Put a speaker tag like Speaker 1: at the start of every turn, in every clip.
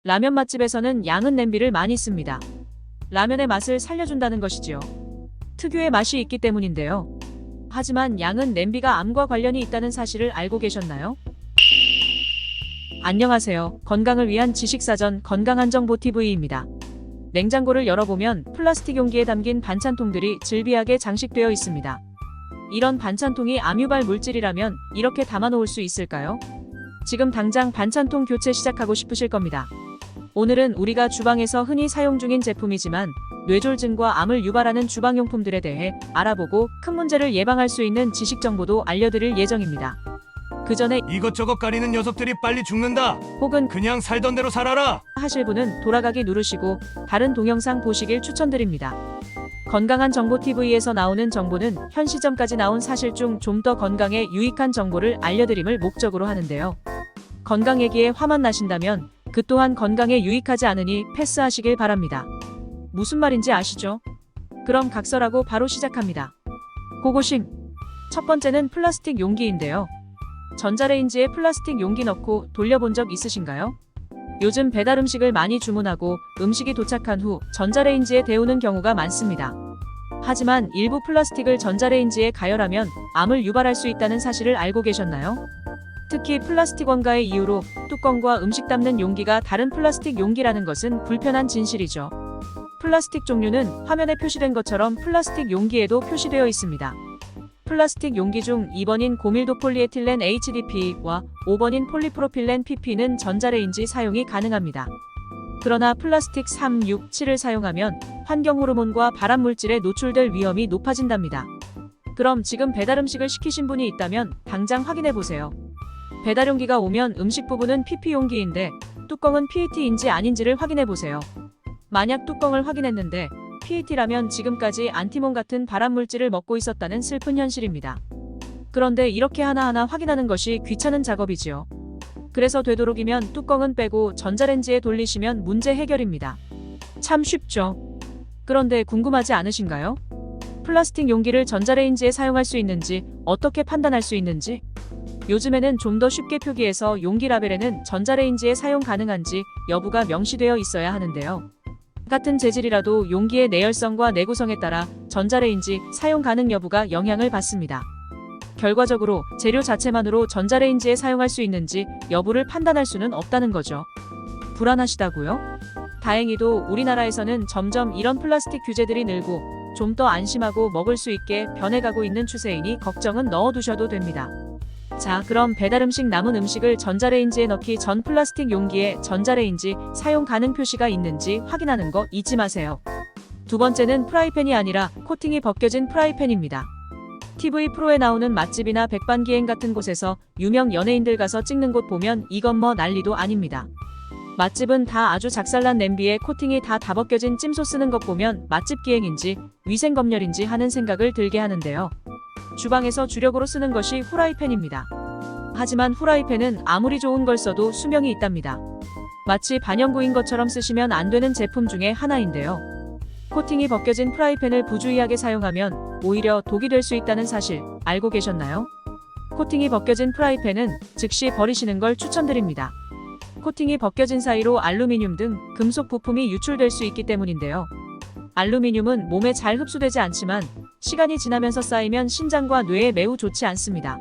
Speaker 1: 라면 맛집에서는 양은 냄비를 많이 씁니다. 라면의 맛을 살려준다는 것이지요. 특유의 맛이 있기 때문인데요. 하지만 양은 냄비가 암과 관련이 있다는 사실을 알고 계셨나요? 안녕하세요. 건강을 위한 지식사전 건강한정보TV입니다. 냉장고를 열어보면 플라스틱 용기에 담긴 반찬통들이 질비하게 장식되어 있습니다. 이런 반찬통이 암유발 물질이라면 이렇게 담아놓을 수 있을까요? 지금 당장 반찬통 교체 시작하고 싶으실 겁니다. 오늘은 우리가 주방에서 흔히 사용 중인 제품이지만 뇌졸중과 암을 유발하는 주방용품들에 대해 알아보고 큰 문제를 예방할 수 있는 지식 정보도 알려드릴 예정입니다. 그 전에
Speaker 2: 이것저것 가리는 녀석들이 빨리 죽는다.
Speaker 1: 혹은
Speaker 2: 그냥 살던 대로 살아라.
Speaker 1: 하실 분은 돌아가기 누르시고 다른 동영상 보시길 추천드립니다. 건강한 정보 TV에서 나오는 정보는 현 시점까지 나온 사실 중 좀 더 건강에 유익한 정보를 알려드림을 목적으로 하는데요. 건강 얘기에 화만 나신다면 그 또한 건강에 유익하지 않으니 패스하시길 바랍니다. 무슨 말인지 아시죠? 그럼 각설하고 바로 시작합니다. 고고싱! 첫 번째는 플라스틱 용기인데요. 전자레인지에 플라스틱 용기 넣고 돌려본 적 있으신가요? 요즘 배달 음식을 많이 주문하고 음식이 도착한 후 전자레인지에 데우는 경우가 많습니다. 하지만 일부 플라스틱을 전자레인지에 가열하면 암을 유발할 수 있다는 사실을 알고 계셨나요? 특히 플라스틱 원가의 이유로 뚜껑과 음식 담는 용기가 다른 플라스틱 용기라는 것은 불편한 진실이죠. 플라스틱 종류는 화면에 표시된 것처럼 플라스틱 용기에도 표시되어 있습니다. 플라스틱 용기 중 2번인 고밀도 폴리에틸렌 HDP와 5번인 폴리프로필렌 PP는 전자레인지 사용이 가능합니다. 그러나 플라스틱 3, 6, 7을 사용하면 환경호르몬과 발암물질에 노출될 위험이 높아진답니다. 그럼 지금 배달음식을 시키신 분이 있다면 당장 확인해보세요. 배달용기가 오면 음식 부분은 PP 용기인데 뚜껑은 PET인지 아닌지를 확인해보세요. 만약 뚜껑을 확인했는데 PET라면 지금까지 안티몬 같은 발암물질을 먹고 있었다는 슬픈 현실입니다. 그런데 이렇게 하나하나 확인하는 것이 귀찮은 작업이지요. 그래서 되도록이면 뚜껑은 빼고 전자레인지에 돌리시면 문제 해결입니다. 참 쉽죠? 그런데 궁금하지 않으신가요? 플라스틱 용기를 전자레인지에 사용할 수 있는지, 어떻게 판단할 수 있는지? 요즘에는 좀 더 쉽게 표기해서 용기 라벨에는 전자레인지에 사용 가능한지 여부가 명시되어 있어야 하는데요. 같은 재질이라도 용기의 내열성과 내구성에 따라 전자레인지 사용 가능 여부가 영향을 받습니다. 결과적으로 재료 자체만으로 전자레인지에 사용할 수 있는지 여부를 판단할 수는 없다는 거죠. 불안하시다고요? 다행히도 우리나라에서는 점점 이런 플라스틱 규제들이 늘고 좀 더 안심하고 먹을 수 있게 변해가고 있는 추세이니 걱정은 넣어두셔도 됩니다. 자, 그럼 배달음식 남은 음식을 전자레인지에 넣기 전 플라스틱 용기에 전자레인지 사용 가능 표시가 있는지 확인하는 거 잊지 마세요. 두 번째는 프라이팬이 아니라 코팅이 벗겨진 프라이팬입니다. TV 프로에 나오는 맛집이나 백반기행 같은 곳에서 유명 연예인들 가서 찍는 곳 보면 이건 뭐 난리도 아닙니다. 맛집은 다 아주 작살난 냄비에 코팅이 다 벗겨진 찜소 쓰는 것 보면 맛집 기행인지 위생검열인지 하는 생각을 들게 하는데요. 주방에서 주력으로 쓰는 것이 후라이팬입니다. 하지만 후라이팬은 아무리 좋은 걸 써도 수명이 있답니다. 마치 반영구인 것처럼 쓰시면 안 되는 제품 중에 하나인데요. 코팅이 벗겨진 프라이팬을 부주의하게 사용하면 오히려 독이 될 수 있다는 사실 알고 계셨나요? 코팅이 벗겨진 프라이팬은 즉시 버리시는 걸 추천드립니다. 코팅이 벗겨진 사이로 알루미늄 등 금속 부품이 유출될 수 있기 때문인데요. 알루미늄은 몸에 잘 흡수되지 않지만 시간이 지나면서 쌓이면 신장과 뇌에 매우 좋지 않습니다.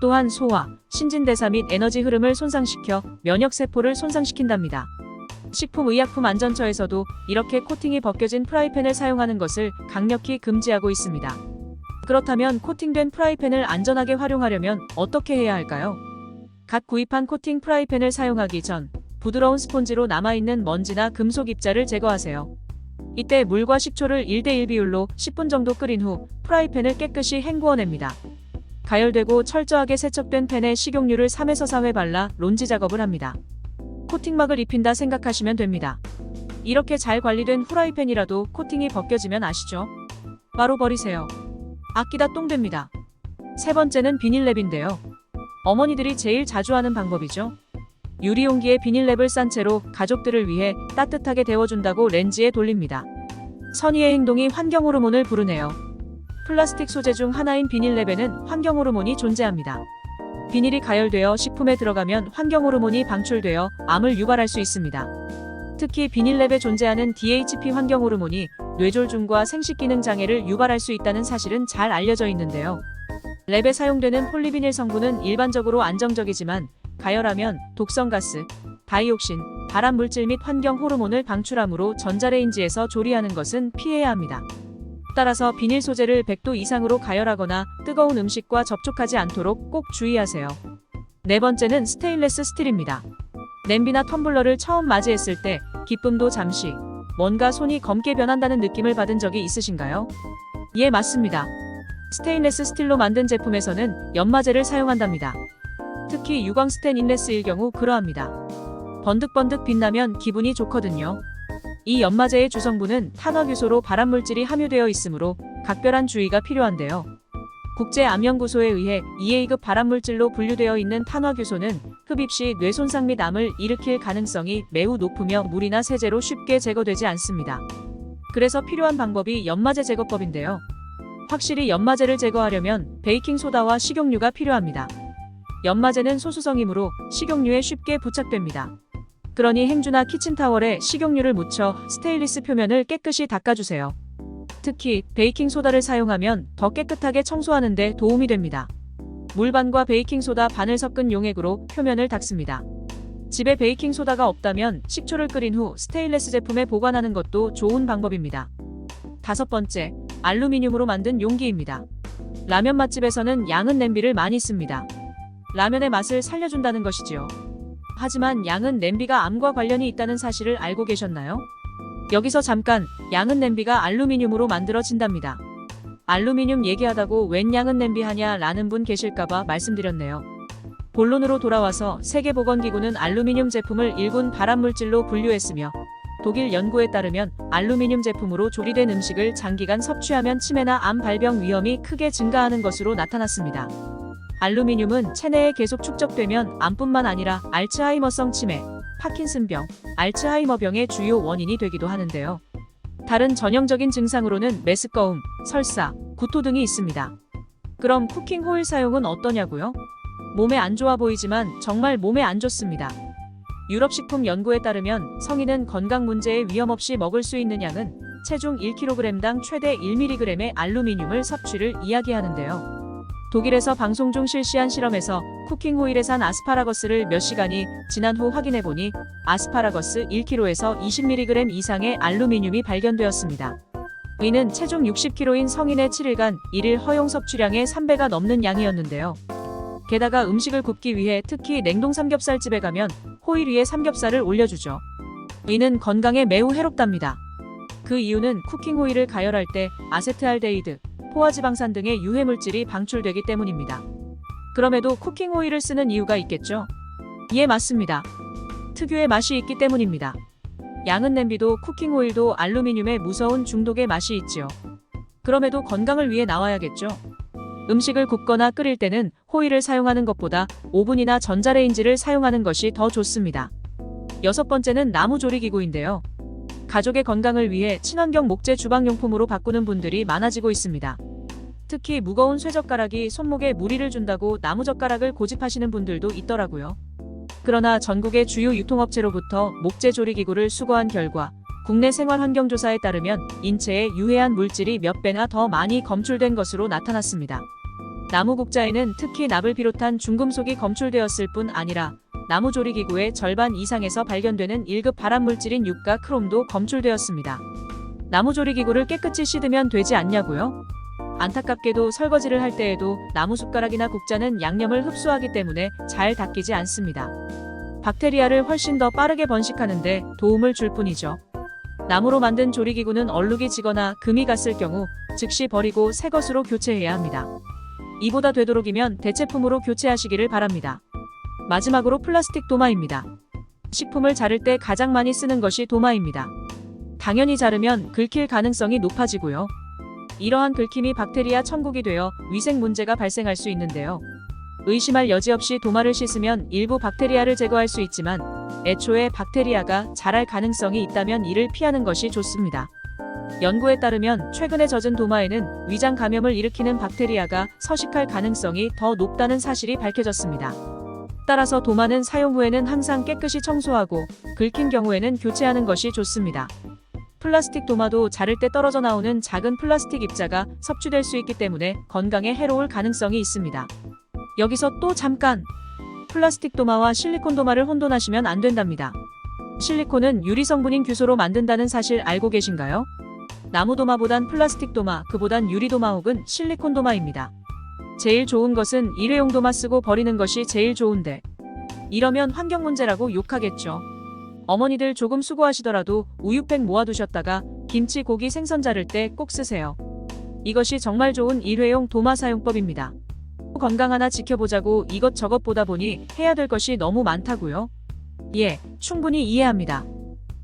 Speaker 1: 또한 소화, 신진대사 및 에너지 흐름을 손상시켜 면역세포를 손상시킨답니다. 식품의약품안전처에서도 이렇게 코팅이 벗겨진 프라이팬을 사용하는 것을 강력히 금지하고 있습니다. 그렇다면 코팅된 프라이팬을 안전하게 활용하려면 어떻게 해야 할까요? 갓 구입한 코팅 프라이팬을 사용하기 전 부드러운 스폰지로 남아있는 먼지나 금속 입자를 제거하세요. 이때 물과 식초를 1대1 비율로 10분 정도 끓인 후 프라이팬을 깨끗이 헹구어냅니다. 가열되고 철저하게 세척된 팬에 식용유를 3에서 4회 발라 론지 작업을 합니다. 코팅막을 입힌다 생각하시면 됩니다. 이렇게 잘 관리된 후라이팬이라도 코팅이 벗겨지면 아시죠? 바로 버리세요. 아끼다 똥 됩니다. 세 번째는 비닐랩인데요. 어머니들이 제일 자주 하는 방법이죠. 유리용기에 비닐랩을 싼 채로 가족들을 위해 따뜻하게 데워준다고 렌지에 돌립니다. 선의의 행동이 환경호르몬을 부르네요. 플라스틱 소재 중 하나인 비닐랩에는 환경호르몬이 존재합니다. 비닐이 가열되어 식품에 들어가면 환경 호르몬이 방출되어 암을 유발할 수 있습니다. 특히 비닐랩에 존재하는 DHP 환경 호르몬이 뇌졸중과 생식기능 장애를 유발할 수 있다는 사실은 잘 알려져 있는데요. 랩에 사용되는 폴리비닐 성분은 일반적으로 안정적이지만 가열하면 독성가스, 다이옥신, 발암물질 및 환경 호르몬을 방출하므로 전자레인지에서 조리하는 것은 피해야 합니다. 따라서 비닐 소재를 100도 이상으로 가열하거나 뜨거운 음식과 접촉하지 않도록 꼭 주의하세요. 네 번째는 스테인레스 스틸입니다. 냄비나 텀블러를 처음 맞이했을 때 기쁨도 잠시, 뭔가 손이 검게 변한다는 느낌을 받은 적이 있으신가요? 예, 맞습니다. 스테인레스 스틸로 만든 제품에서는 연마제를 사용한답니다. 특히 유광 스테인레스일 경우 그러합니다. 번득번득 빛나면 기분이 좋거든요. 이 연마제의 주성분은 탄화규소로 발암물질이 함유되어 있으므로 각별한 주의가 필요한데요. 국제암연구소에 의해 2A급 발암물질로 분류되어 있는 탄화규소는 흡입 시 뇌 손상 및 암을 일으킬 가능성이 매우 높으며 물이나 세제로 쉽게 제거되지 않습니다. 그래서 필요한 방법이 연마제 제거법인데요. 확실히 연마제를 제거하려면 베이킹소다와 식용유가 필요합니다. 연마제는 소수성이므로 식용유에 쉽게 부착됩니다. 그러니 행주나 키친타월에 식용유를 묻혀 스테인리스 표면을 깨끗이 닦아주세요. 특히 베이킹소다를 사용하면 더 깨끗하게 청소하는 데 도움이 됩니다. 물반과 베이킹소다 반을 섞은 용액으로 표면을 닦습니다. 집에 베이킹소다가 없다면 식초를 끓인 후 스테인리스 제품에 보관하는 것도 좋은 방법입니다. 다섯 번째, 알루미늄으로 만든 용기입니다. 라면 맛집에서는 양은 냄비를 많이 씁니다. 라면의 맛을 살려준다는 것이지요. 하지만 양은 냄비가 암과 관련이 있다는 사실을 알고 계셨나요? 여기서 잠깐 양은 냄비가 알루미늄으로 만들어진답니다. 알루미늄 얘기하다고 웬 양은 냄비 하냐 라는 분 계실까봐 말씀드렸네요. 본론으로 돌아와서 세계보건기구는 알루미늄 제품을 일군 발암물질로 분류했으며 독일 연구에 따르면 알루미늄 제품으로 조리된 음식을 장기간 섭취하면 치매나 암 발병 위험이 크게 증가하는 것으로 나타났습니다. 알루미늄은 체내에 계속 축적되면 암뿐만 아니라 알츠하이머성 치매, 파킨슨병, 알츠하이머병의 주요 원인이 되기도 하는데요. 다른 전형적인 증상으로는 메스꺼움, 설사, 구토 등이 있습니다. 그럼 쿠킹 호일 사용은 어떠냐고요? 몸에 안 좋아 보이지만 정말 몸에 안 좋습니다. 유럽식품 연구에 따르면 성인은 건강 문제에 위험 없이 먹을 수 있는 양은 체중 1kg당 최대 1mg의 알루미늄을 섭취를 이야기하는데요. 독일에서 방송 중 실시한 실험에서 쿠킹 호일에 산 아스파라거스를 몇 시간이 지난 후 확인해보니 아스파라거스 1kg에서 20mg 이상의 알루미늄이 발견되었습니다. 이는 체중 60kg인 성인의 7일간 1일 허용 섭취량의 3배가 넘는 양이었는데요. 게다가 음식을 굽기 위해 특히 냉동 삼겹살집에 가면 호일 위에 삼겹살을 올려주죠. 이는 건강에 매우 해롭답니다. 그 이유는 쿠킹 호일을 가열할 때 아세트알데히드, 포화지방산 등의 유해물질이 방출되기 때문입니다. 그럼에도 쿠킹 오일을 쓰는 이유가 있겠죠? 예, 맞습니다. 특유의 맛이 있기 때문입니다. 양은 냄비도 쿠킹 오일도 알루미늄의 무서운 중독의 맛이 있지요. 그럼에도 건강을 위해 나와야겠죠? 음식을 굽거나 끓일 때는 호일을 사용하는 것보다 오븐이나 전자레인지를 사용하는 것이 더 좋습니다. 여섯 번째는 나무조리기구인데요. 가족의 건강을 위해 친환경 목재 주방용품으로 바꾸는 분들이 많아지고 있습니다. 특히 무거운 쇠젓가락이 손목에 무리를 준다고 나무젓가락을 고집하시는 분들도 있더라고요. 그러나 전국의 주요 유통업체로부터 목재 조리기구를 수거한 결과 국내 생활환경조사에 따르면 인체에 유해한 물질이 몇 배나 더 많이 검출된 것으로 나타났습니다. 나무국자에는 특히 납을 비롯한 중금속이 검출되었을 뿐 아니라 나무조리기구의 절반 이상에서 발견되는 1급 발암물질인 유가 크롬도 검출되었습니다. 나무조리기구를 깨끗이 씻으면 되지 않냐고요? 안타깝게도 설거지를 할 때에도 나무숟가락이나 국자는 양념을 흡수하기 때문에 잘 닦이지 않습니다. 박테리아를 훨씬 더 빠르게 번식하는데 도움을 줄 뿐이죠. 나무로 만든 조리기구는 얼룩이 지거나 금이 갔을 경우 즉시 버리고 새 것으로 교체해야 합니다. 이보다 되도록이면 대체품으로 교체하시기를 바랍니다. 마지막으로 플라스틱 도마입니다. 식품을 자를 때 가장 많이 쓰는 것이 도마입니다. 당연히 자르면 긁힐 가능성이 높아지고요. 이러한 긁힘이 박테리아 천국이 되어 위생 문제가 발생할 수 있는데요. 의심할 여지 없이 도마를 씻으면 일부 박테리아를 제거할 수 있지만 애초에 박테리아가 자랄 가능성이 있다면 이를 피하는 것이 좋습니다. 연구에 따르면 최근에 젖은 도마에는 위장 감염을 일으키는 박테리아가 서식할 가능성이 더 높다는 사실이 밝혀졌습니다. 따라서 도마는 사용 후에는 항상 깨끗이 청소하고 긁힌 경우에는 교체하는 것이 좋습니다. 플라스틱 도마도 자를 때 떨어져 나오는 작은 플라스틱 입자가 섭취될 수 있기 때문에 건강에 해로울 가능성이 있습니다. 여기서 또 잠깐! 플라스틱 도마와 실리콘 도마를 혼돈하시면 안 된답니다. 실리콘은 유리 성분인 규소로 만든다는 사실 알고 계신가요? 나무 도마보단 플라스틱 도마, 그보단 유리 도마 혹은 실리콘 도마입니다. 제일 좋은 것은 일회용 도마 쓰고 버리는 것이 제일 좋은데 이러면 환경 문제라고 욕하겠죠. 어머니들 조금 수고하시더라도 우유팩 모아두셨다가 김치, 고기, 생선 자를 때 꼭 쓰세요. 이것이 정말 좋은 일회용 도마 사용법입니다. 건강 하나 지켜보자고 이것저것 보다 보니 해야 될 것이 너무 많다고요? 예, 충분히 이해합니다.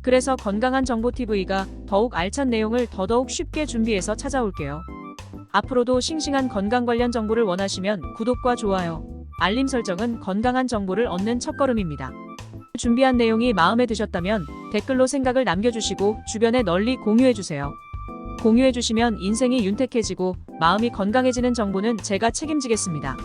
Speaker 1: 그래서 건강한 정보 TV가 더욱 알찬 내용을 더더욱 쉽게 준비해서 찾아올게요. 앞으로도 싱싱한 건강 관련 정보를 원하시면 구독과 좋아요, 알림 설정은 건강한 정보를 얻는 첫걸음입니다. 준비한 내용이 마음에 드셨다면 댓글로 생각을 남겨주시고 주변에 널리 공유해주세요. 공유해주시면 인생이 윤택해지고 마음이 건강해지는 정보는 제가 책임지겠습니다.